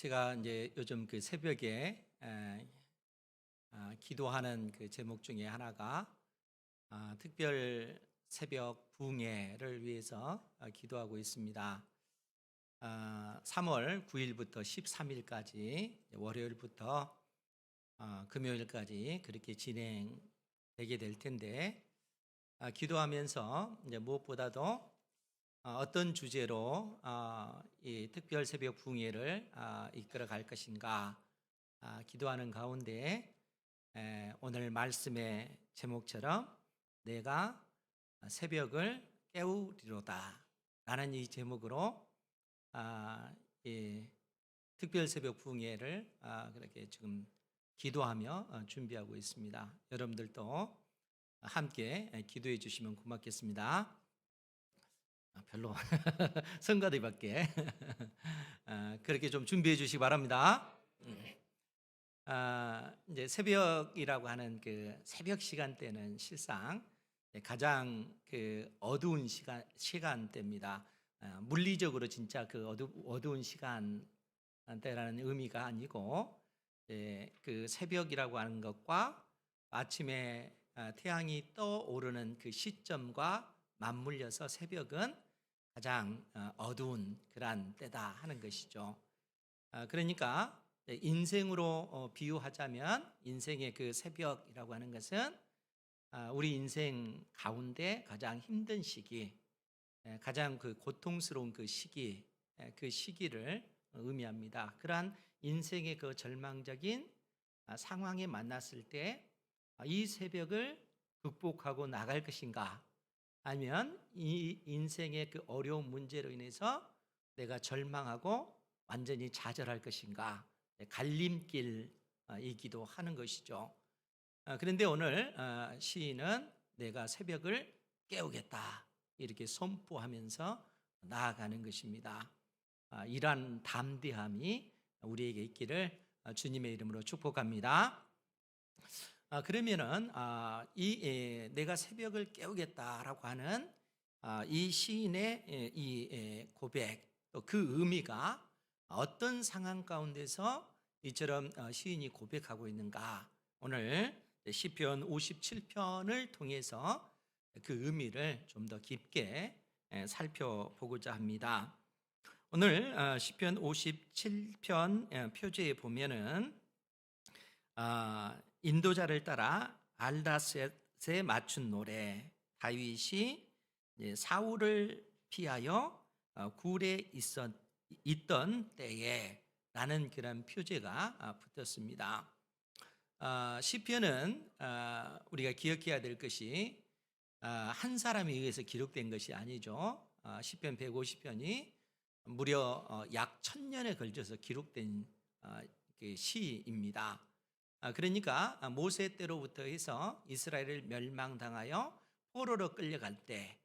제가 이제 요즘 그 새벽에 기도하는 그 제목 중에 하나가 특별 새벽 부흥회를 위해서 기도하고 있습니다. 3월 9일부터 13일까지 월요일부터 금요일까지 그렇게 진행되게 될 텐데, 기도하면서 이제 무엇보다도 어떤 주제로 이 특별 새벽 부흥회를 이끌어 갈 것인가 기도하는 가운데, 오늘 말씀의 제목처럼 내가 새벽을 깨우리로다 라는 이 제목으로 이 특별 새벽 부흥회를 그렇게 지금 기도하며 준비하고 있습니다. 여러분들도 함께 기도해 주시면 고맙겠습니다. 별로 성가대밖에 그렇게 좀 준비해 주시기 바랍니다. 이제 새벽이라고 하는 그 새벽 시간대는 실상 가장 그 어두운 시간대입니다. 물리적으로 진짜 그 어두운 시간대라는 의미가 아니고, 그 새벽이라고 하는 것과 아침에 태양이 떠오르는 그 시점과 맞물려서 새벽은 가장 어두운 그러한 때다 하는 것이죠. 그러니까 인생으로 비유하자면 인생의 그 새벽이라고 하는 것은 우리 인생 가운데 가장 힘든 시기, 가장 그 고통스러운 그 시기, 그 시기를 의미합니다. 그러한 인생의 그 절망적인 상황에 만났을 때 이 새벽을 극복하고 나갈 것인가, 아니면 이 인생의 그 어려운 문제로 인해서 내가 절망하고 완전히 좌절할 것인가, 갈림길이기도 하는 것이죠. 그런데 오늘 시인은 내가 새벽을 깨우겠다 이렇게 선포하면서 나아가는 것입니다. 이러한 담대함이 우리에게 있기를 주님의 이름으로 축복합니다. 그러면은 이 내가 새벽을 깨우겠다라고 하는 이 시인의 이 고백, 또 그 의미가 어떤 상황 가운데서 이처럼 시인이 고백하고 있는가, 오늘 시편 57편을 통해서 그 의미를 좀 더 깊게 살펴보고자 합니다. 오늘 시편 57편 표제에 보면은 인도자를 따라 알다셋에 맞춘 노래, 다윗이 사울을 피하여 굴에 있던 때에 라는 그런 표제가 붙었습니다. 시편은 우리가 기억해야 될 것이 한 사람에 의해서 기록된 것이 아니죠. 시편 150편이 무려 약 1000년에 걸쳐서 기록된 그 시입니다. 그러니까 모세 때로부터 해서 이스라엘을 멸망당하여 포로로 끌려갈 때,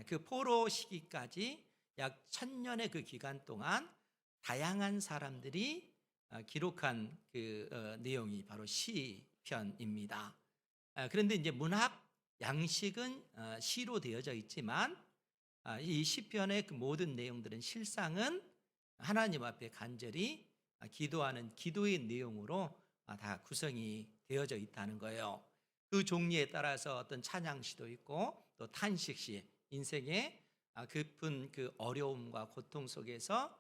그 포로 시기까지 약 1000년의 그 기간 동안 다양한 사람들이 기록한 그 내용이 바로 시편입니다. 그런데 이제 문학 양식은 시로 되어져 있지만, 이 시편의 그 모든 내용들은 실상은 하나님 앞에 간절히 기도하는 기도의 내용으로 다 구성이 되어져 있다는 거예요. 그 종류에 따라서 어떤 찬양시도 있고, 또 탄식시, 인생의 깊은 그 어려움과 고통 속에서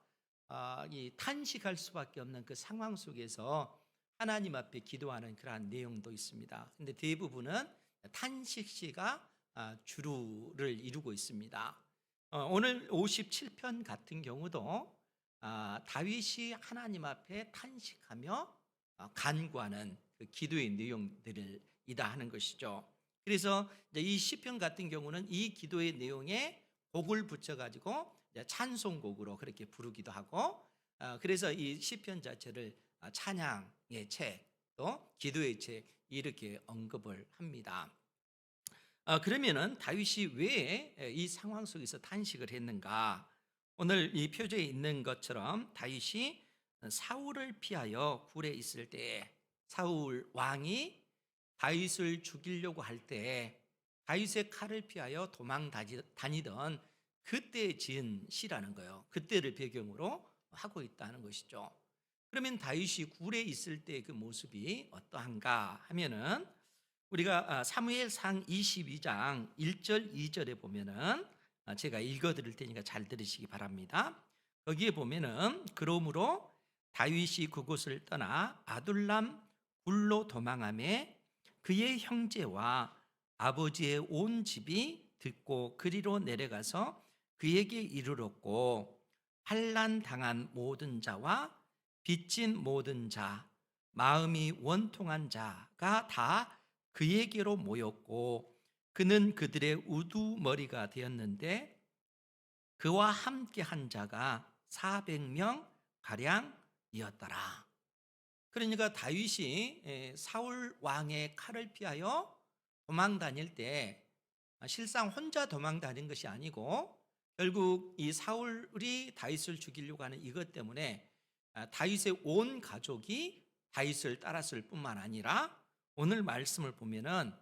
이 탄식할 수밖에 없는 그 상황 속에서 하나님 앞에 기도하는 그러한 내용도 있습니다. 근데 대부분은 탄식시가 주류를 이루고 있습니다. 오늘 57편 같은 경우도 다윗이 하나님 앞에 탄식하며 간구하는 그 기도의 내용들이다 하는 것이죠. 그래서 이 시편 같은 경우는 이 기도의 내용에 곡을 붙여가지고 찬송곡으로 그렇게 부르기도 하고, 그래서 이 시편 자체를 찬양의 책, 또 기도의 책 이렇게 언급을 합니다. 그러면은 다윗이 왜 이 상황 속에서 탄식을 했는가? 오늘 이 표제에 있는 것처럼 다윗이 사울을 피하여 굴에 있을 때, 사울 왕이 다윗을 죽이려고 할 때 다윗의 칼을 피하여 도망 다니던 그때 지은 시라는 거예요. 그때를 배경으로 하고 있다는 것이죠. 그러면 다윗이 굴에 있을 때 그 모습이 어떠한가 하면은 우리가 사무엘상 22장 1절 2절에 보면은 제가 읽어 드릴 테니까 잘 들으시기 바랍니다. 거기에 보면은 그러므로 다윗이 그곳을 떠나 아둘람 굴로 도망하매 그의 형제와 아버지의 온 집이 듣고 그리로 내려가서 그에게 이르렀고 환난 당한 모든 자와 빚진 모든 자 마음이 원통한 자가 다 그에게로 모였고 그는 그들의 우두머리가 되었는데 그와 함께 한 자가 400명 가량이었더라. 그러니까 다윗이 사울 왕의 칼을 피하여 도망 다닐 때 실상 혼자 도망 다닌 것이 아니고 결국 이 사울이 다윗을 죽이려고 하는 이것 때문에 다윗의 온 가족이 다윗을 따랐을 뿐만 아니라 오늘 말씀을 보면은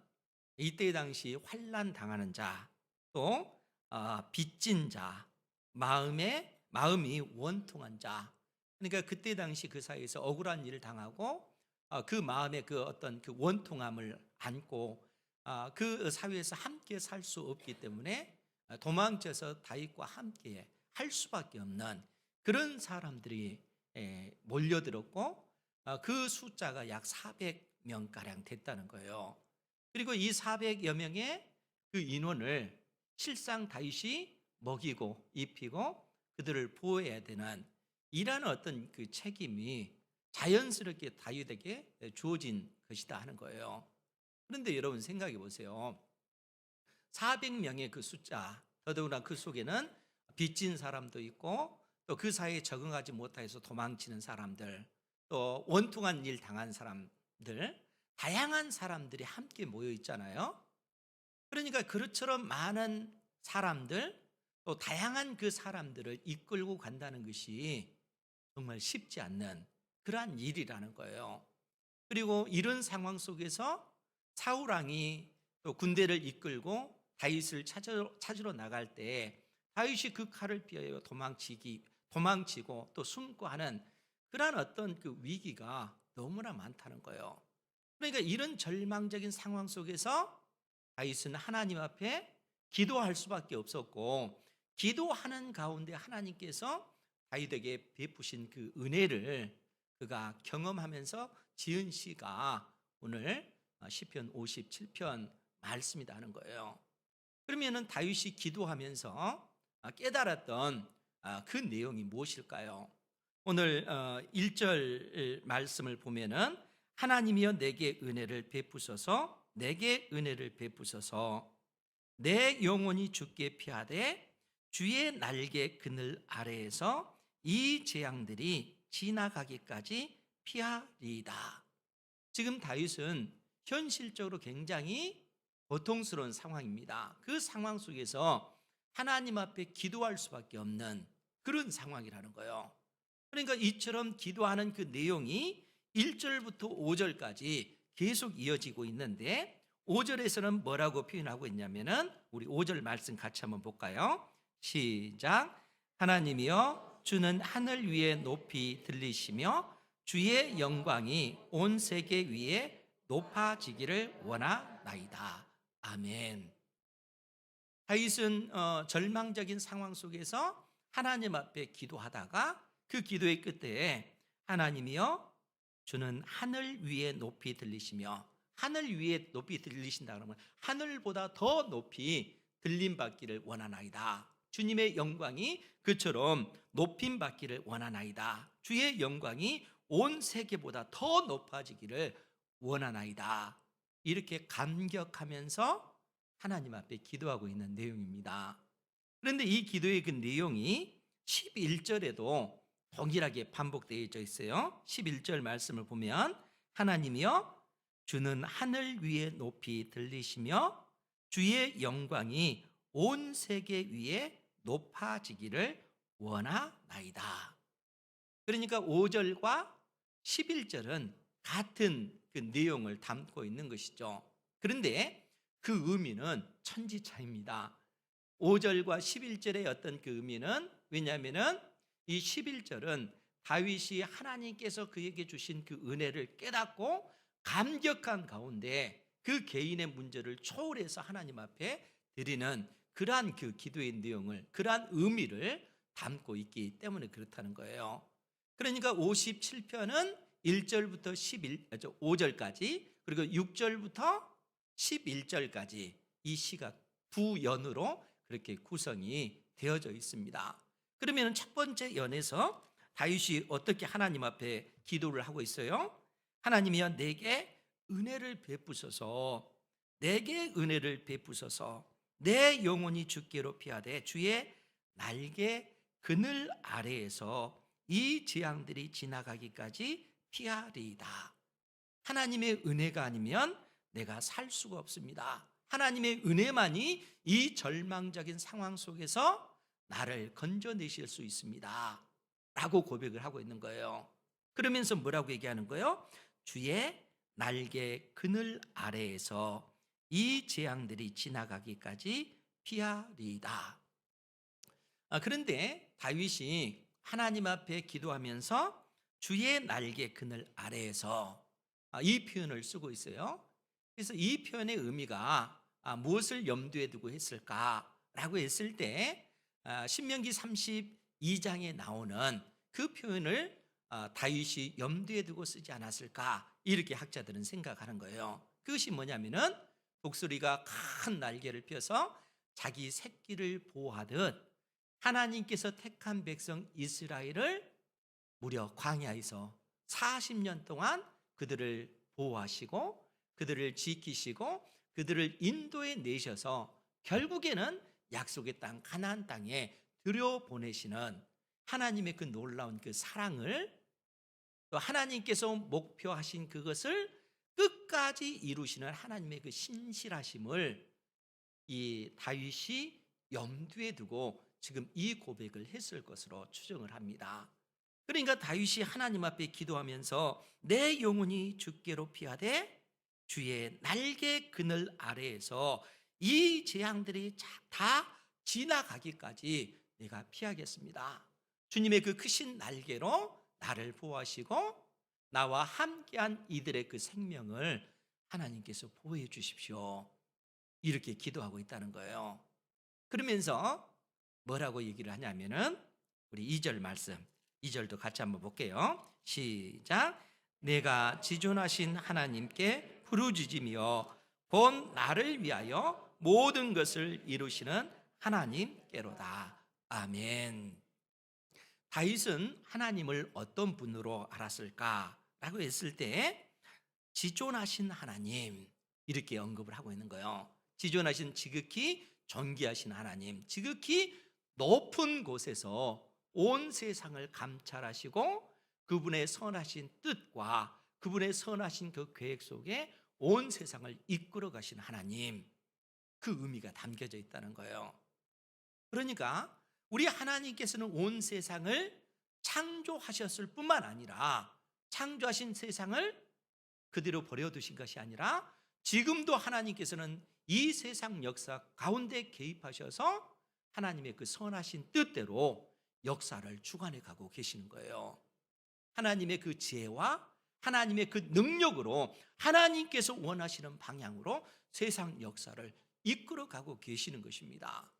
이때 당시 환난 당하는 자, 또 빚진 자, 마음이 원통한 자. 그러니까 그때 당시 그 사이에서 억울한 일을 당하고 그 마음의 그 어떤 그 원통함을 안고 그 사회에서 함께 살 수 없기 때문에 도망쳐서 다윗과 함께 할 수밖에 없는 그런 사람들이 몰려들었고 그 숫자가 약 400명 가량 됐다는 거예요. 그리고 이 400여 명의 그 인원을 실상 다윗이 먹이고 입히고 그들을 보호해야 되는 이라는 어떤 그 책임이 자연스럽게 다윗에게 주어진 것이다 하는 거예요. 그런데 여러분 생각해 보세요. 400명의 그 숫자, 더더구나 그 속에는 빚진 사람도 있고 또 그 사이에 적응하지 못해서 도망치는 사람들, 또 원통한 일 당한 사람들, 다양한 사람들이 함께 모여 있잖아요. 그러니까 그처럼 많은 사람들, 또 다양한 그 사람들을 이끌고 간다는 것이 정말 쉽지 않는 그러한 일이라는 거예요. 그리고 이런 상황 속에서 사울 왕이 또 군대를 이끌고 다윗을 찾으러 나갈 때 다윗이 그 칼을 피하여 도망치고 또 숨고 하는 그러한 어떤 그 위기가 너무나 많다는 거예요. 그러니까 이런 절망적인 상황 속에서 다윗은 하나님 앞에 기도할 수밖에 없었고 기도하는 가운데 하나님께서 다윗에게 베푸신 그 은혜를 그가 경험하면서 지은 시가 오늘 시편 57편 말씀이다 하는 거예요. 그러면은 다윗이 기도하면서 깨달았던 그 내용이 무엇일까요? 오늘 1절 말씀을 보면은 하나님이여 내게 은혜를 베푸소서 내게 은혜를 베푸소서 내 영혼이 주께 피하되 주의 날개 그늘 아래에서 이 재앙들이 지나가기까지 피하리이다. 지금 다윗은 현실적으로 굉장히 고통스러운 상황입니다. 그 상황 속에서 하나님 앞에 기도할 수밖에 없는 그런 상황이라는 거예요. 그러니까 이처럼 기도하는 그 내용이 1절부터 5절까지 계속 이어지고 있는데 5절에서는 뭐라고 표현하고 있냐면은 우리 5절 말씀 같이 한번 볼까요? 시작. 하나님이여 주는 하늘 위에 높이 들리시며 주의 영광이 온 세계 위에 높아지기를 원하나이다. 아멘. 다윗은 절망적인 상황 속에서 하나님 앞에 기도하다가 그 기도의 끝에 하나님이여 주는 하늘 위에 높이 들리시며 하늘 위에 높이 들리신다 그러면 하늘보다 더 높이 들림 받기를 원하나이다. 주님의 영광이 그처럼 높임 받기를 원하나이다. 주의 영광이 온 세계보다 더 높아지기를 원하나이다. 이렇게 감격하면서 하나님 앞에 기도하고 있는 내용입니다. 그런데 이 기도의 그 내용이 11절에도 동일하게 반복되어 있어요. 11절 말씀을 보면 하나님이여 주는 하늘 위에 높이 들리시며 주의 영광이 온 세계 위에 높아지기를 원하나이다. 그러니까 5절과 11절은 같은 그 내용을 담고 있는 것이죠. 그런데 그 의미는 천지차이입니다. 5절과 11절의 어떤 그 의미는 왜냐하면은 이 11절은 다윗이 하나님께서 그에게 주신 그 은혜를 깨닫고 감격한 가운데 그 개인의 문제를 초월해서 하나님 앞에 드리는 그러한 그 기도의 내용을, 그러한 의미를 담고 있기 때문에 그렇다는 거예요. 그러니까 57편은 1절부터 5절까지, 그리고 6절부터 11절까지 이 시가 두 연으로 그렇게 구성이 되어져 있습니다. 그러면 첫 번째 연에서 다윗이 어떻게 하나님 앞에 기도를 하고 있어요? 하나님이여 내게 은혜를 베푸소서, 내게 은혜를 베푸소서, 내 영혼이 주께로 피하되 주의 날개 그늘 아래에서 이 재앙들이 지나가기까지 피하리이다. 하나님의 은혜가 아니면 내가 살 수가 없습니다. 하나님의 은혜만이 이 절망적인 상황 속에서 나를 건져내실 수 있습니다 라고 고백을 하고 있는 거예요. 그러면서 뭐라고 얘기하는 거예요? 주의 날개 그늘 아래에서 이 재앙들이 지나가기까지 피하리이다. 그런데 다윗이 하나님 앞에 기도하면서 주의 날개 그늘 아래에서 이 표현을 쓰고 있어요. 그래서 이 표현의 의미가 무엇을 염두에 두고 했을까라고 했을 때 신명기 32장에 나오는 그 표현을 다윗이 염두에 두고 쓰지 않았을까, 이렇게 학자들은 생각하는 거예요. 그것이 뭐냐면은 독수리가 큰 날개를 펴서 자기 새끼를 보호하듯 하나님께서 택한 백성 이스라엘을 무려 광야에서 40년 동안 그들을 보호하시고 그들을 지키시고 그들을 인도해 내셔서 결국에는 약속의 땅 가나안 땅에 들여보내시는 하나님의 그 놀라운 그 사랑을, 또 하나님께서 목표하신 그것을 끝까지 이루시는 하나님의 그 신실하심을 이 다윗이 염두에 두고 지금 이 고백을 했을 것으로 추정을 합니다. 그러니까 다윗이 하나님 앞에 기도하면서 내 영혼이 주께로 피하되 주의 날개 그늘 아래에서 이 재앙들이 다 지나가기까지 내가 피하겠습니다. 주님의 그 크신 날개로 나를 보호하시고 나와 함께한 이들의 그 생명을 하나님께서 보호해 주십시오. 이렇게 기도하고 있다는 거예요. 그러면서 뭐라고 얘기를 하냐면은 우리 2절 말씀, 2절도 같이 한번 볼게요. 시작. 내가 지존하신 하나님께 부르짖으며 곧 나를 위하여 모든 것을 이루시는 하나님께로다. 아멘. 다윗은 하나님을 어떤 분으로 알았을까라고 했을 때 지존하신 하나님, 이렇게 언급을 하고 있는 거예요. 지존하신, 지극히 존귀하신 하나님, 지극히 높은 곳에서 온 세상을 감찰하시고 그분의 선하신 뜻과 그분의 선하신 그 계획 속에 온 세상을 이끌어 가신 하나님, 그 의미가 담겨져 있다는 거예요. 그러니까 우리 하나님께서는 온 세상을 창조하셨을 뿐만 아니라 창조하신 세상을 그대로 버려두신 것이 아니라 지금도 하나님께서는 이 세상 역사 가운데 개입하셔서 하나님의 그 선하신 뜻대로 역사를 주관해 가고 계시는 거예요. 하나님의 그 지혜와 하나님의 그 능력으로 하나님께서 원하시는 방향으로 세상 역사를 이끌어 가고 계시는 것입니다.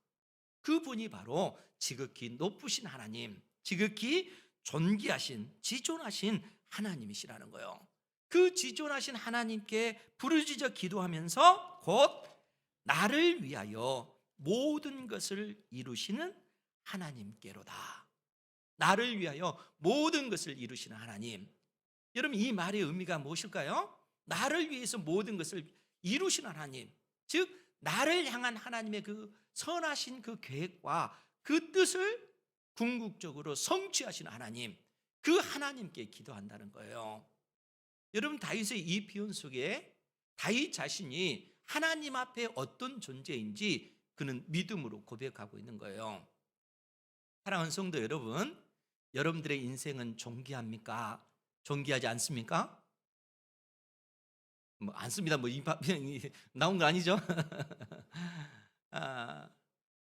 그분이 바로 지극히 높으신 하나님, 지극히 존귀하신, 지존하신 하나님이시라는 거예요. 그 지존하신 하나님께 부르짖어 기도하면서 곧 나를 위하여 모든 것을 이루시는 하나님께로다. 나를 위하여 모든 것을 이루시는 하나님. 여러분, 이 말의 의미가 무엇일까요? 나를 위해서 모든 것을 이루시는 하나님, 즉 나를 향한 하나님의 그 선하신 그 계획과 그 뜻을 궁극적으로 성취하시는 하나님, 그 하나님께 기도한다는 거예요. 여러분, 다윗의 이 표현 속에 다윗 자신이 하나님 앞에 어떤 존재인지 그는 믿음으로 고백하고 있는 거예요. 사랑하는 성도 여러분, 여러분들의 인생은 존귀합니까? 존귀하지 않습니까? 뭐 않습니다. 뭐 나온 거 아니죠?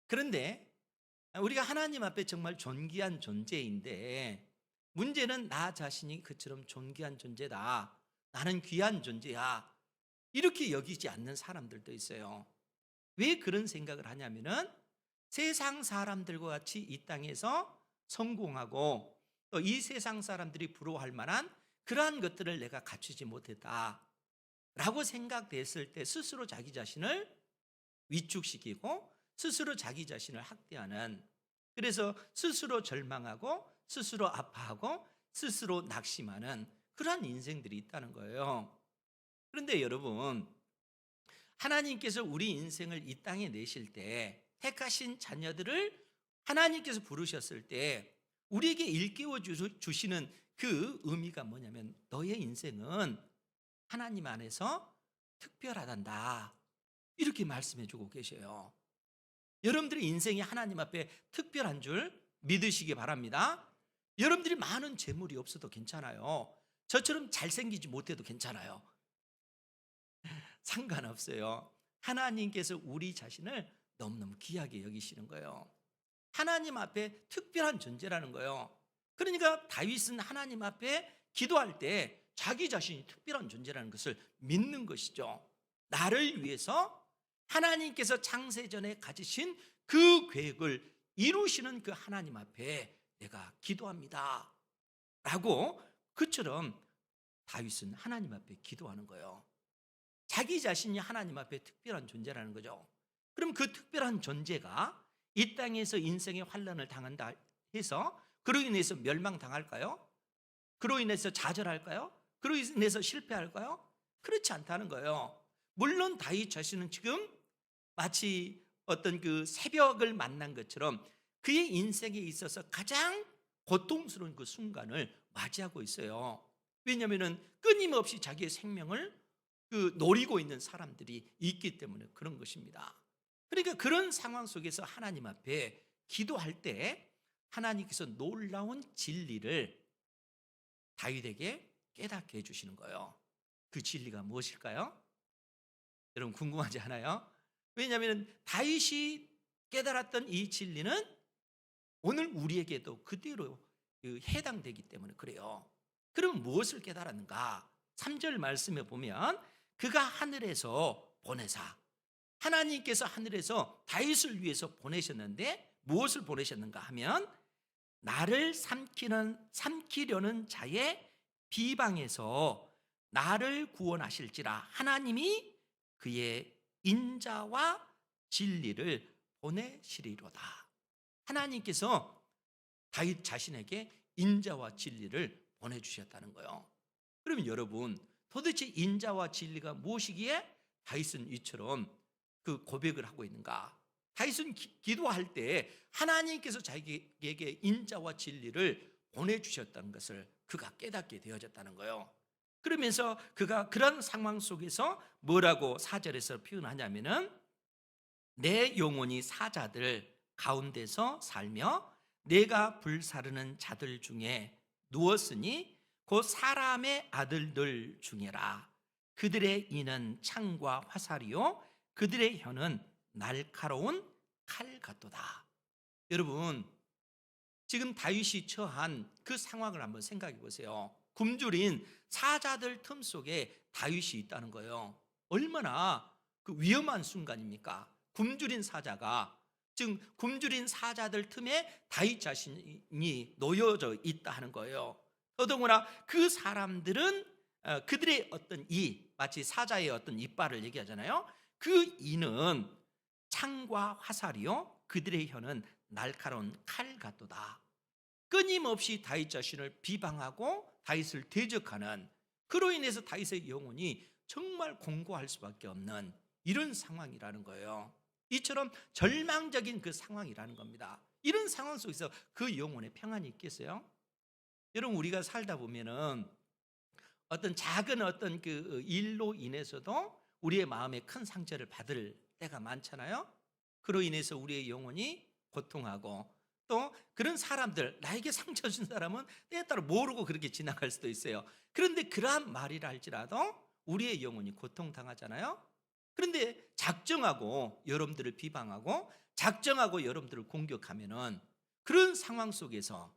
그런데 우리가 하나님 앞에 정말 존귀한 존재인데 문제는 나 자신이 그처럼 존귀한 존재다, 나는 귀한 존재야, 이렇게 여기지 않는 사람들도 있어요. 왜 그런 생각을 하냐면은 세상 사람들과 같이 이 땅에서 성공하고 또 이 세상 사람들이 부러워할 만한 그러한 것들을 내가 갖추지 못했다 라고 생각됐을 때 스스로 자기 자신을 위축시키고 스스로 자기 자신을 학대하는, 그래서 스스로 절망하고 스스로 아파하고 스스로 낙심하는 그러한 인생들이 있다는 거예요. 그런데 여러분, 하나님께서 우리 인생을 이 땅에 내실 때 택하신 자녀들을 하나님께서 부르셨을 때 우리에게 일깨워 주시는 그 의미가 뭐냐면, 너의 인생은 하나님 안에서 특별하단다, 이렇게 말씀해 주고 계셔요. 여러분들의 인생이 하나님 앞에 특별한 줄 믿으시기 바랍니다. 여러분들이 많은 재물이 없어도 괜찮아요. 저처럼 잘생기지 못해도 괜찮아요. 상관없어요. 하나님께서 우리 자신을 너무너무 귀하게 여기시는 거예요. 하나님 앞에 특별한 존재라는 거예요. 그러니까 다윗은 하나님 앞에 기도할 때 자기 자신이 특별한 존재라는 것을 믿는 것이죠. 나를 위해서 하나님께서 창세전에 가지신 그 계획을 이루시는 그 하나님 앞에 내가 기도합니다 라고, 그처럼 다윗은 하나님 앞에 기도하는 거예요. 자기 자신이 하나님 앞에 특별한 존재라는 거죠. 그럼 그 특별한 존재가 이 땅에서 인생의 환난을 당한다 해서 그로 인해서 멸망당할까요? 그로 인해서 좌절할까요? 그로 인해서 실패할까요? 그렇지 않다는 거예요. 물론 다윗 자신은 지금 마치 어떤 그 새벽을 만난 것처럼 그의 인생에 있어서 가장 고통스러운 그 순간을 맞이하고 있어요. 왜냐하면 끊임없이 자기의 생명을 노리고 있는 사람들이 있기 때문에 그런 것입니다. 그러니까 그런 상황 속에서 하나님 앞에 기도할 때 하나님께서 놀라운 진리를 다윗에게 깨닫게 해주시는 거예요. 그 진리가 무엇일까요? 여러분 궁금하지 않아요? 왜냐하면 다윗이 깨달았던 이 진리는 오늘 우리에게도 그대로 해당되기 때문에 그래요. 그럼 무엇을 깨달았는가? 3절 말씀에 보면 그가 하늘에서 보내사, 하나님께서 하늘에서 다윗을 위해서 보내셨는데 무엇을 보내셨는가 하면, 나를 삼키려는 자의 비방에서 나를 구원하실지라 하나님이 그의 인자와 진리를 보내시리로다. 하나님께서 다윗 자신에게 인자와 진리를 보내주셨다는 거예요. 그러면 여러분, 도대체 인자와 진리가 무엇이기에 다윗은 이처럼 그 고백을 하고 있는가? 다윗은 기도할 때 하나님께서 자기에게 인자와 진리를 보내주셨다는 것을 그가 깨닫게 되어졌다는 거예요. 그러면서 그가 그런 상황 속에서 뭐라고 4절에서 표현하냐면은, 내 영혼이 사자들 가운데서 살며 내가 불사르는 자들 중에 누웠으니 곧 사람의 아들들 중에라. 그들의 이는 창과 화살이요 그들의 혀는 날카로운 칼 같도다. 여러분, 지금 다윗이 처한 그 상황을 한번 생각해 보세요. 굶주린 사자들 틈 속에 다윗이 있다는 거예요. 얼마나 그 위험한 순간입니까? 굶주린 사자가, 지금 굶주린 사자들 틈에 다윗 자신이 놓여져 있다 하는 거예요. 더더구나 그 사람들은 그들의 어떤 마치 사자의 어떤 이빨을 얘기하잖아요. 그 이는 창과 화살이요 그들의 혀는 날카로운 칼 같도다. 끊임없이 다윗 자신을 비방하고 다윗을 대적하는, 그로 인해서 다윗의 영혼이 정말 공고할 수밖에 없는 이런 상황이라는 거예요. 이처럼 절망적인 그 상황이라는 겁니다. 이런 상황 속에서 그 영혼의 평안이 있겠어요? 여러분, 우리가 살다 보면은 어떤 작은 어떤 그 일로 인해서도 우리의 마음에 큰 상처를 받을 때가 많잖아요. 그로 인해서 우리의 영혼이 고통하고, 또 그런 사람들, 나에게 상처 준 사람은 때에 따라 모르고 그렇게 지나갈 수도 있어요. 그런데 그러한 말이라 할지라도 우리의 영혼이 고통당하잖아요. 그런데 작정하고 여러분들을 비방하고 작정하고 여러분들을 공격하면은 그런 상황 속에서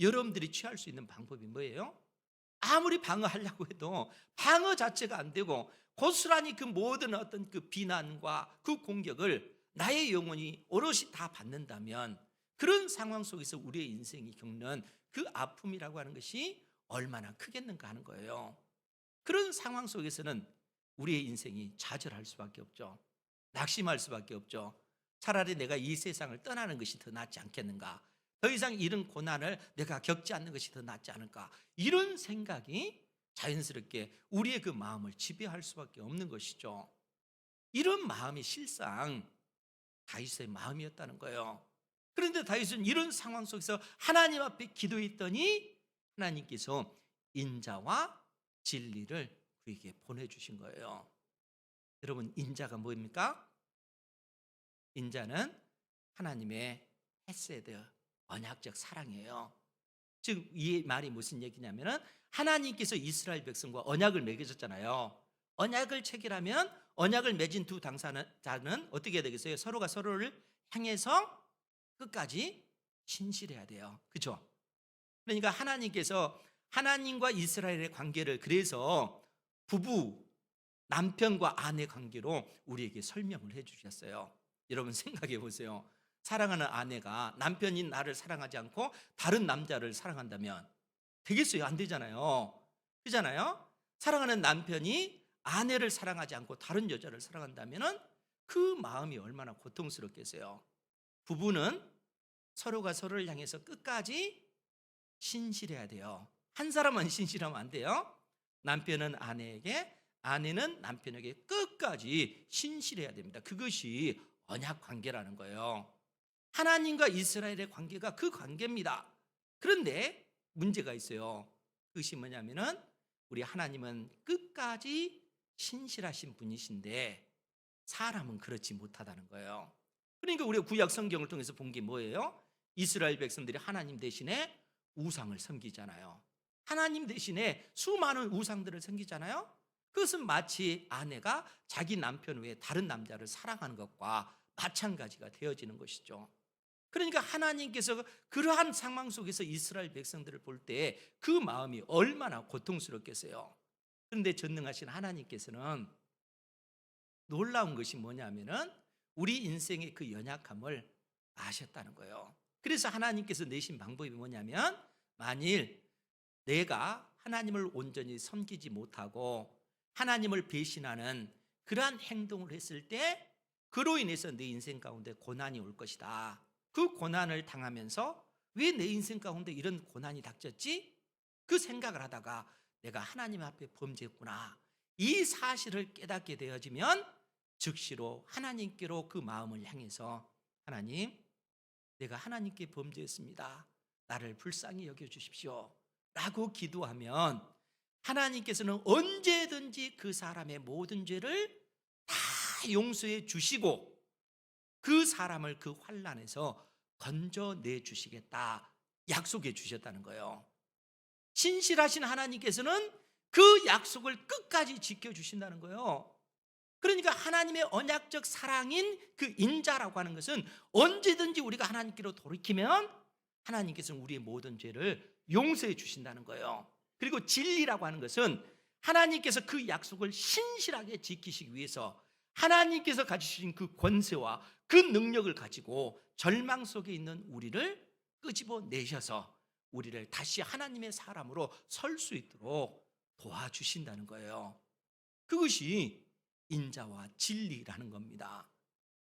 여러분들이 취할 수 있는 방법이 뭐예요? 아무리 방어하려고 해도 방어 자체가 안 되고 고스란히 그 모든 어떤 그 비난과 그 공격을 나의 영혼이 오롯이 다 받는다면 그런 상황 속에서 우리의 인생이 겪는 그 아픔이라고 하는 것이 얼마나 크겠는가 하는 거예요. 그런 상황 속에서는 우리의 인생이 좌절할 수밖에 없죠. 낙심할 수밖에 없죠. 차라리 내가 이 세상을 떠나는 것이 더 낫지 않겠는가? 더 이상 이런 고난을 내가 겪지 않는 것이 더 낫지 않을까? 이런 생각이 자연스럽게 우리의 그 마음을 지배할 수밖에 없는 것이죠. 이런 마음이 실상 다윗의 마음이었다는 거예요. 그런데 다윗은 이런 상황 속에서 하나님 앞에 기도했더니 하나님께서 인자와 진리를 그에게 보내주신 거예요. 여러분, 인자가 뭡니까? 인자는 하나님의 헤세드, 언약적 사랑이에요. 즉 이 말이 무슨 얘기냐면은 하나님께서 이스라엘 백성과 언약을 맺으셨잖아요. 언약을 체결하면 언약을 맺은 두 당사자는 어떻게 해야 되겠어요? 서로가 서로를 향해서 끝까지 신실해야 돼요. 그렇죠? 그러니까 하나님께서 하나님과 이스라엘의 관계를 그래서 부부, 남편과 아내 관계로 우리에게 설명을 해 주셨어요. 여러분 생각해 보세요. 사랑하는 아내가 남편인 나를 사랑하지 않고 다른 남자를 사랑한다면 되겠어요? 안 되잖아요. 그렇잖아요? 사랑하는 남편이 아내를 사랑하지 않고 다른 여자를 사랑한다면 그 마음이 얼마나 고통스럽겠어요. 부부는 서로가 서로를 향해서 끝까지 신실해야 돼요. 한 사람만 신실하면 안 돼요. 남편은 아내에게, 아내는 남편에게 끝까지 신실해야 됩니다. 그것이 언약 관계라는 거예요. 하나님과 이스라엘의 관계가 그 관계입니다. 그런데 문제가 있어요. 그것이 뭐냐면은 우리 하나님은 끝까지 신실하신 분이신데 사람은 그렇지 못하다는 거예요. 그러니까 우리가 구약 성경을 통해서 본 게 뭐예요? 이스라엘 백성들이 하나님 대신에 우상을 섬기잖아요. 하나님 대신에 수많은 우상들을 섬기잖아요. 그것은 마치 아내가 자기 남편 외에 다른 남자를 사랑하는 것과 마찬가지가 되어지는 것이죠. 그러니까 하나님께서 그러한 상황 속에서 이스라엘 백성들을 볼 때 그 마음이 얼마나 고통스럽겠어요. 그런데 전능하신 하나님께서는 놀라운 것이 뭐냐면은 우리 인생의 그 연약함을 아셨다는 거예요. 그래서 하나님께서 내신 방법이 뭐냐면 만일 내가 하나님을 온전히 섬기지 못하고 하나님을 배신하는 그러한 행동을 했을 때 그로 인해서 내 인생 가운데 고난이 올 것이다. 그 고난을 당하면서 왜 내 인생 가운데 이런 고난이 닥쳤지? 그 생각을 하다가 내가 하나님 앞에 범죄했구나. 이 사실을 깨닫게 되어지면 즉시로 하나님께로 그 마음을 향해서 하나님, 내가 하나님께 범죄했습니다. 나를 불쌍히 여겨주십시오. 라고 기도하면 하나님께서는 언제든지 그 사람의 모든 죄를 다 용서해 주시고 그 사람을 그 환난에서 건져내 주시겠다 약속해 주셨다는 거예요. 신실하신 하나님께서는 그 약속을 끝까지 지켜주신다는 거예요. 그러니까 하나님의 언약적 사랑인 그 인자라고 하는 것은 언제든지 우리가 하나님께로 돌이키면 하나님께서는 우리의 모든 죄를 용서해 주신다는 거예요. 그리고 진리라고 하는 것은 하나님께서 그 약속을 신실하게 지키시기 위해서 하나님께서 가지신 그 권세와 그 능력을 가지고 절망 속에 있는 우리를 끄집어내셔서 우리를 다시 하나님의 사람으로 설 수 있도록 도와주신다는 거예요. 그것이 인자와 진리라는 겁니다.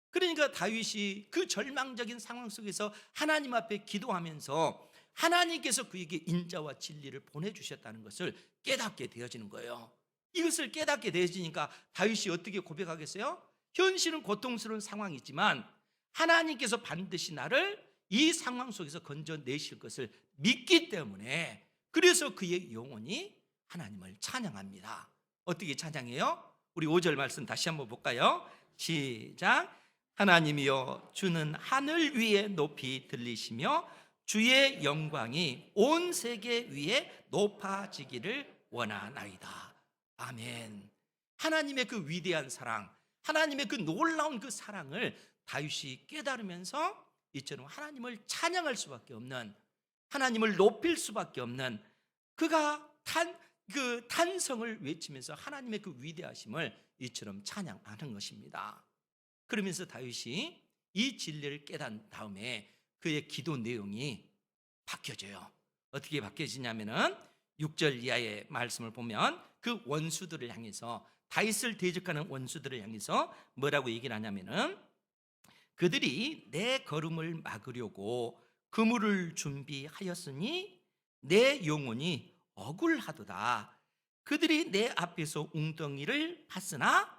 그러니까 다윗이 그 절망적인 상황 속에서 하나님 앞에 기도하면서 하나님께서 그에게 인자와 진리를 보내주셨다는 것을 깨닫게 되어지는 거예요. 이것을 깨닫게 되어지니까 다윗이 어떻게 고백하겠어요? 현실은 고통스러운 상황이지만 하나님께서 반드시 나를 이 상황 속에서 건져내실 것을 믿기 때문에 그래서 그의 영혼이 하나님을 찬양합니다. 어떻게 찬양해요? 우리 5절 말씀 다시 한번 볼까요? 시작. 하나님이여 주는 하늘 위에 높이 들리시며 주의 영광이 온 세계 위에 높아지기를 원하나이다. 아멘. 하나님의 그 위대한 사랑, 하나님의 그 놀라운 그 사랑을 다윗이 깨달으면서 이처럼 하나님을 찬양할 수밖에 없는 하나님을 높일 수밖에 없는 그가 그 탄성을 외치면서 하나님의 그 위대하심을 이처럼 찬양하는 것입니다. 그러면서 다윗이 이 진리를 깨달은 다음에 그의 기도 내용이 바뀌어져요. 어떻게 바뀌어지냐면은 6절 이하의 말씀을 보면 그 원수들을 향해서, 다윗을 대적하는 원수들을 향해서 뭐라고 얘기를 하냐면은, 그들이 내 걸음을 막으려고 그물을 준비하였으니 내 영혼이 억울하도다. 그들이 내 앞에서 웅덩이를 팠으나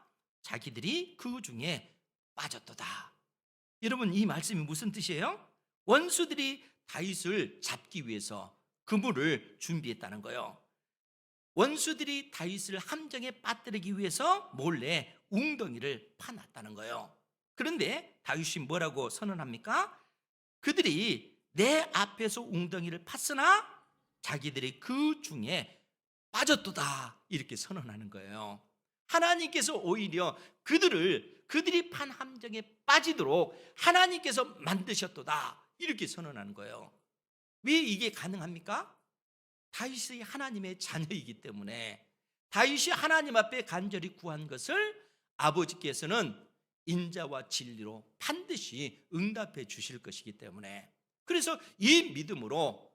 자기들이 그 중에 빠졌도다. 여러분, 이 말씀이 무슨 뜻이에요? 원수들이 다윗을 잡기 위해서 그물을 준비했다는 거예요. 원수들이 다윗을 함정에 빠뜨리기 위해서 몰래 웅덩이를 파놨다는 거예요. 그런데 다윗이 뭐라고 선언합니까? 그들이 내 앞에서 웅덩이를 팠으나 자기들이 그 중에 빠졌도다, 이렇게 선언하는 거예요. 하나님께서 오히려 그들이 판 함정에 빠지도록 하나님께서 만드셨도다, 이렇게 선언하는 거예요. 왜 이게 가능합니까? 다윗이 하나님의 자녀이기 때문에, 다윗이 하나님 앞에 간절히 구한 것을 아버지께서는 인자와 진리로 반드시 응답해 주실 것이기 때문에, 그래서 이 믿음으로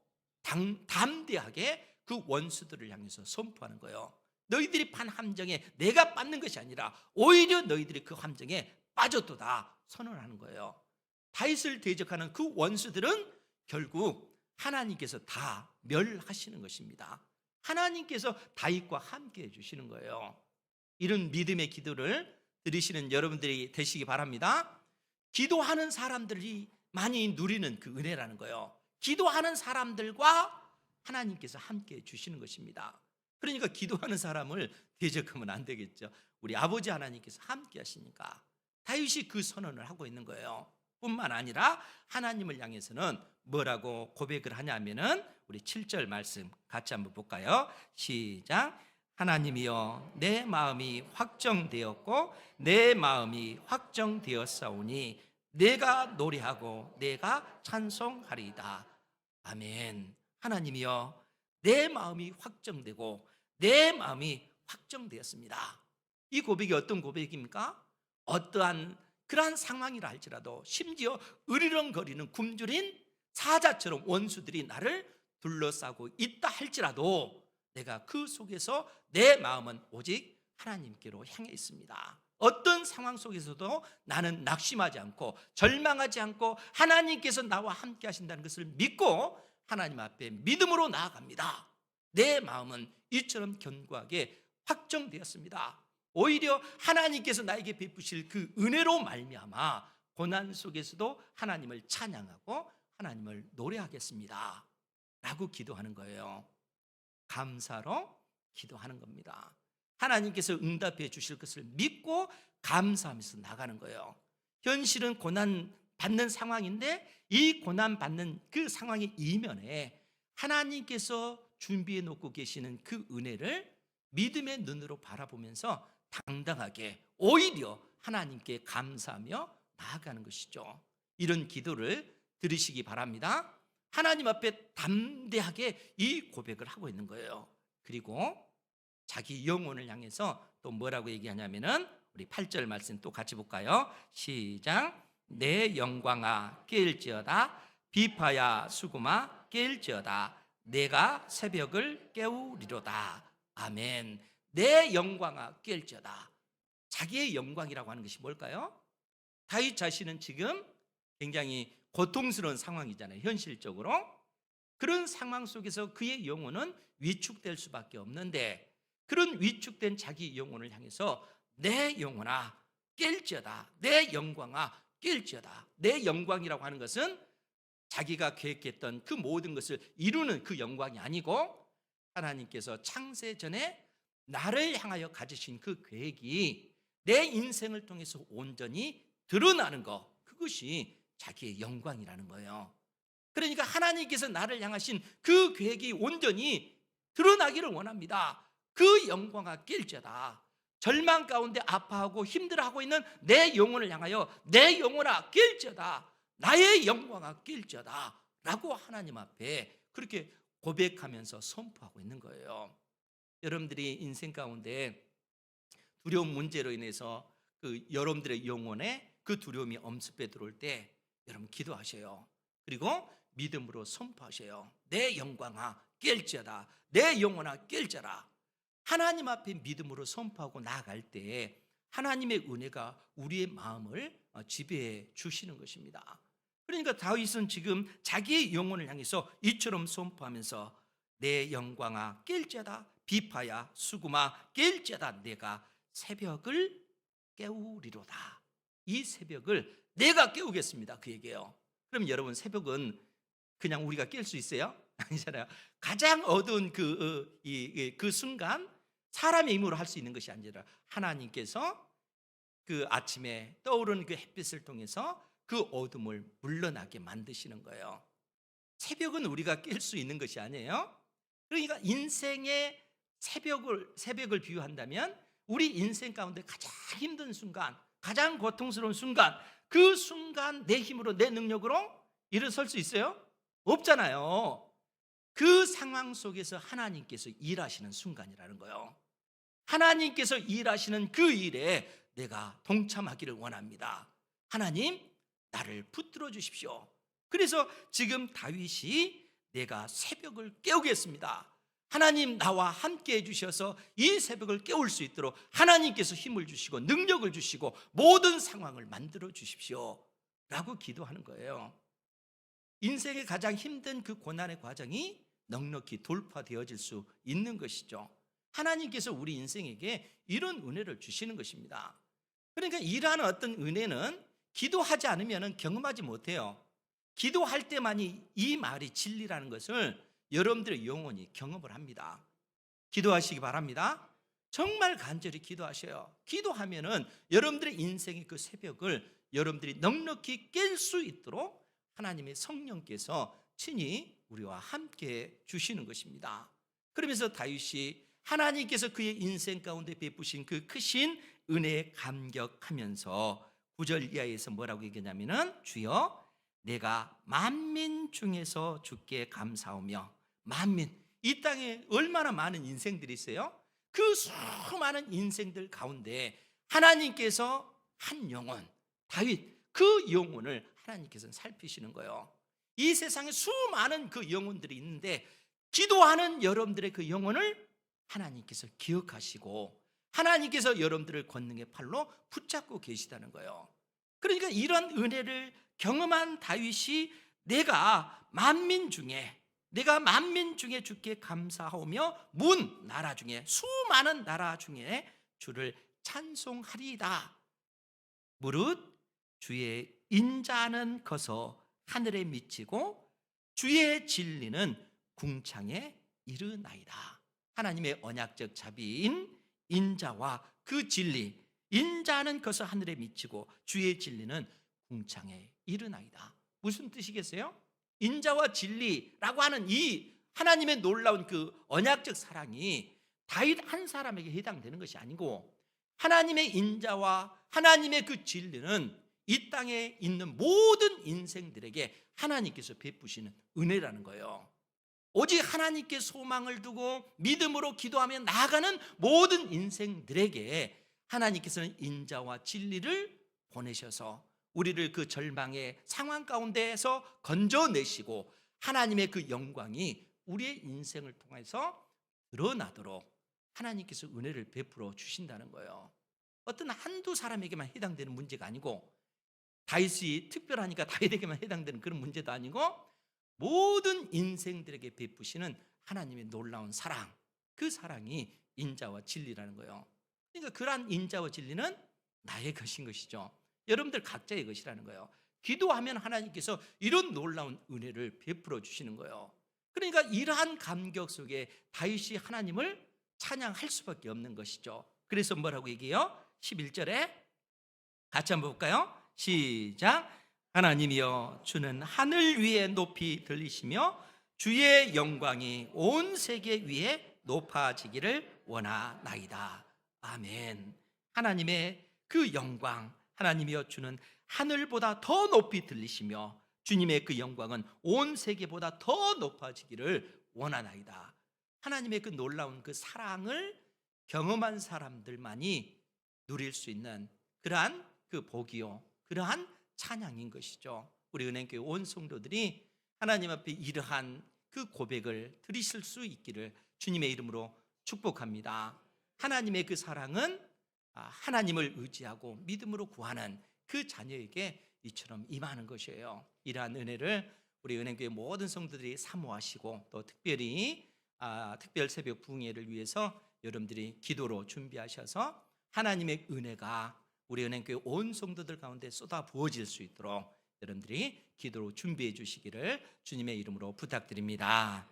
담대하게 그 원수들을 향해서 선포하는 거예요. 너희들이 판 함정에 내가 빠는 것이 아니라 오히려 너희들이 그 함정에 빠졌도다 선언하는 거예요. 다윗을 대적하는 그 원수들은 결국 하나님께서 다 멸하시는 것입니다. 하나님께서 다윗과 함께 해주시는 거예요. 이런 믿음의 기도를 들으시는 여러분들이 되시기 바랍니다. 기도하는 사람들이 많이 누리는 그 은혜라는 거예요. 기도하는 사람들과 하나님께서 함께 해주시는 것입니다. 그러니까 기도하는 사람을 대적하면 안 되겠죠. 우리 아버지 하나님께서 함께 하시니까 다윗이 그 선언을 하고 있는 거예요. 뿐만 아니라 하나님을 향해서는 뭐라고 고백을 하냐면은, 우리 7절 말씀 같이 한번 볼까요? 시작. 하나님이여, 내 마음이 확정되었고 내 마음이 확정되었사오니 내가 노래하고 내가 찬송하리이다. 아멘. 하나님이여, 내 마음이 확정되고 내 마음이 확정되었습니다. 이 고백이 어떤 고백입니까? 어떠한 그러한 상황이라 할지라도, 심지어 으르렁거리는 굶주린 사자처럼 원수들이 나를 둘러싸고 있다 할지라도 내가 그 속에서 내 마음은 오직 하나님께로 향해 있습니다. 어떤 상황 속에서도 나는 낙심하지 않고 절망하지 않고 하나님께서 나와 함께 하신다는 것을 믿고 하나님 앞에 믿음으로 나아갑니다. 내 마음은 이처럼 견고하게 확정되었습니다. 오히려 하나님께서 나에게 베푸실 그 은혜로 말미암아 고난 속에서도 하나님을 찬양하고 하나님을 노래하겠습니다 라고 기도하는 거예요. 감사로 기도하는 겁니다. 하나님께서 응답해 주실 것을 믿고 감사하면서 나가는 거예요. 현실은 고난 받는 상황인데, 이 고난 받는 그 상황의 이면에 하나님께서 준비해 놓고 계시는 그 은혜를 믿음의 눈으로 바라보면서 당당하게 오히려 하나님께 감사하며 나아가는 것이죠. 이런 기도를 들으시기 바랍니다. 하나님 앞에 담대하게 이 고백을 하고 있는 거예요. 그리고 자기 영혼을 향해서 또 뭐라고 얘기하냐면은, 우리 8절 말씀 또 같이 볼까요? 시작. 내 영광아 깨일지어다, 비파야 수금아 깨일지어다, 내가 새벽을 깨우리로다. 아멘. 내 영광아 깨일지어다. 자기의 영광이라고 하는 것이 뭘까요? 다윗 자신은 지금 굉장히 고통스러운 상황이잖아요. 현실적으로. 그런 상황 속에서 그의 영혼은 위축될 수밖에 없는데, 그런 위축된 자기 영혼을 향해서 내 영혼아 깰지어다, 내 영광아 깰지어다. 내 영광이라고 하는 것은 자기가 계획했던 그 모든 것을 이루는 그 영광이 아니고, 하나님께서 창세 전에 나를 향하여 가지신 그 계획이 내 인생을 통해서 온전히 드러나는 것, 그것이 자기의 영광이라는 거예요. 그러니까 하나님께서 나를 향하신 그 계획이 온전히 드러나기를 원합니다. 그 영광아 낄지어다. 절망 가운데 아파하고 힘들어하고 있는 내 영혼을 향하여 내 영혼아 낄지어다, 나의 영광아 낄지어다 라고 하나님 앞에 그렇게 고백하면서 선포하고 있는 거예요. 여러분들이 인생 가운데 두려운 문제로 인해서 그 여러분들의 영혼에 그 두려움이 엄습해 들어올 때 여러분 기도하셔요. 그리고 믿음으로 선포하셔요. 내 영광아 깰지어다. 내 영혼아 깰지어라. 하나님 앞에 믿음으로 선포하고 나아갈 때 하나님의 은혜가 우리의 마음을 지배해 주시는 것입니다. 그러니까 다윗은 지금 자기의 영혼을 향해서 이처럼 선포하면서 내 영광아 깰지어다. 비파야 수구마 깰지어다. 내가 새벽을 깨우리로다. 이 새벽을 내가 깨우겠습니다. 그 얘기예요. 그럼 여러분 새벽은 그냥 우리가 깰 수 있어요? 아니잖아요. 가장 어두운 그 순간 사람의 힘으로 할 수 있는 것이 아니라 하나님께서 그 아침에 떠오르는 그 햇빛을 통해서 그 어둠을 물러나게 만드시는 거예요. 새벽은 우리가 깰 수 있는 것이 아니에요. 그러니까 인생의 새벽을 비유한다면 우리 인생 가운데 가장 힘든 순간, 가장 고통스러운 순간, 그 순간 내 힘으로 내 능력으로 일어설 수 있어요? 없잖아요. 그 상황 속에서 하나님께서 일하시는 순간이라는 거예요. 하나님께서 일하시는 그 일에 내가 동참하기를 원합니다. 하나님, 나를 붙들어 주십시오. 그래서 지금 다윗이 내가 새벽을 깨우겠습니다. 하나님 나와 함께 해주셔서 이 새벽을 깨울 수 있도록 하나님께서 힘을 주시고 능력을 주시고 모든 상황을 만들어 주십시오 라고 기도하는 거예요. 인생의 가장 힘든 그 고난의 과정이 넉넉히 돌파되어질 수 있는 것이죠. 하나님께서 우리 인생에게 이런 은혜를 주시는 것입니다. 그러니까 이러한 어떤 은혜는 기도하지 않으면 경험하지 못해요. 기도할 때만이 이 말이 진리라는 것을 여러분들의 영혼이 경험을 합니다. 기도하시기 바랍니다. 정말 간절히 기도하셔요. 기도하면은 여러분들의 인생의 그 새벽을 여러분들이 넉넉히 깰 수 있도록 하나님의 성령께서 친히 우리와 함께 주시는 것입니다. 그러면서 다윗이 하나님께서 그의 인생 가운데 베푸신 그 크신 은혜에 감격하면서 9절 이하에서 뭐라고 얘기하냐면은 주여 내가 만민 중에서 주께 감사하며 만민, 이 땅에 얼마나 많은 인생들이 있어요? 그 수많은 인생들 가운데 하나님께서 한 영혼, 다윗, 그 영혼을 하나님께서는 살피시는 거예요. 이 세상에 수많은 그 영혼들이 있는데 기도하는 여러분들의 그 영혼을 하나님께서 기억하시고 하나님께서 여러분들을 권능의 팔로 붙잡고 계시다는 거예요. 그러니까 이런 은혜를 경험한 다윗이 내가 만민 중에 주께 감사하며 나라 중에 수많은 나라 중에 주를 찬송하리이다. 무릇 주의 인자는 커서 하늘에 미치고 주의 진리는 궁창에 이르나이다. 하나님의 언약적 자비인 인자와 그 진리, 인자는 커서 하늘에 미치고 주의 진리는 궁창에 이르나이다. 무슨 뜻이겠어요? 인자와 진리라고 하는 이 하나님의 놀라운 그 언약적 사랑이 다윗 한 사람에게 해당되는 것이 아니고 하나님의 인자와 하나님의 그 진리는 이 땅에 있는 모든 인생들에게 하나님께서 베푸시는 은혜라는 거예요. 오직 하나님께 소망을 두고 믿음으로 기도하며 나아가는 모든 인생들에게 하나님께서는 인자와 진리를 보내셔서 우리를 그 절망의 상황 가운데에서 건져내시고 하나님의 그 영광이 우리의 인생을 통해서 드러나도록 하나님께서 은혜를 베풀어 주신다는 거예요. 어떤 한두 사람에게만 해당되는 문제가 아니고 다윗이 특별하니까 다윗에게만 해당되는 그런 문제도 아니고 모든 인생들에게 베푸시는 하나님의 놀라운 사랑, 그 사랑이 인자와 진리라는 거예요. 그러니까 그러한 인자와 진리는 나의 것인 것이죠. 여러분들 각자의 것이라는 거예요. 기도하면 하나님께서 이런 놀라운 은혜를 베풀어 주시는 거예요. 그러니까 이러한 감격 속에 다윗이 하나님을 찬양할 수밖에 없는 것이죠. 그래서 뭐라고 얘기해요? 11절에 같이 한번 볼까요? 시작. 하나님이여 주는 하늘 위에 높이 들리시며 주의 영광이 온 세계 위에 높아지기를 원하나이다. 아멘. 하나님의 그 영광, 하나님이여 주는 하늘보다 더 높이 들리시며 주님의 그 영광은 온 세계보다 더 높아지기를 원하나이다. 하나님의 그 놀라운 그 사랑을 경험한 사람들만이 누릴 수 있는 그러한 그 복이요, 그러한 찬양인 것이죠. 우리 은행교회 온 성도들이 하나님 앞에 이러한 그 고백을 드리실 수 있기를 주님의 이름으로 축복합니다. 하나님의 그 사랑은 하나님을 의지하고 믿음으로 구하는 그 자녀에게 이처럼 임하는 것이에요. 이러한 은혜를 우리 은행교회 모든 성도들이 사모하시고, 또 특별히 특별 새벽 부흥회를 위해서 여러분들이 기도로 준비하셔서 하나님의 은혜가 우리 은행교회 온 성도들 가운데 쏟아 부어질 수 있도록 여러분들이 기도로 준비해 주시기를 주님의 이름으로 부탁드립니다.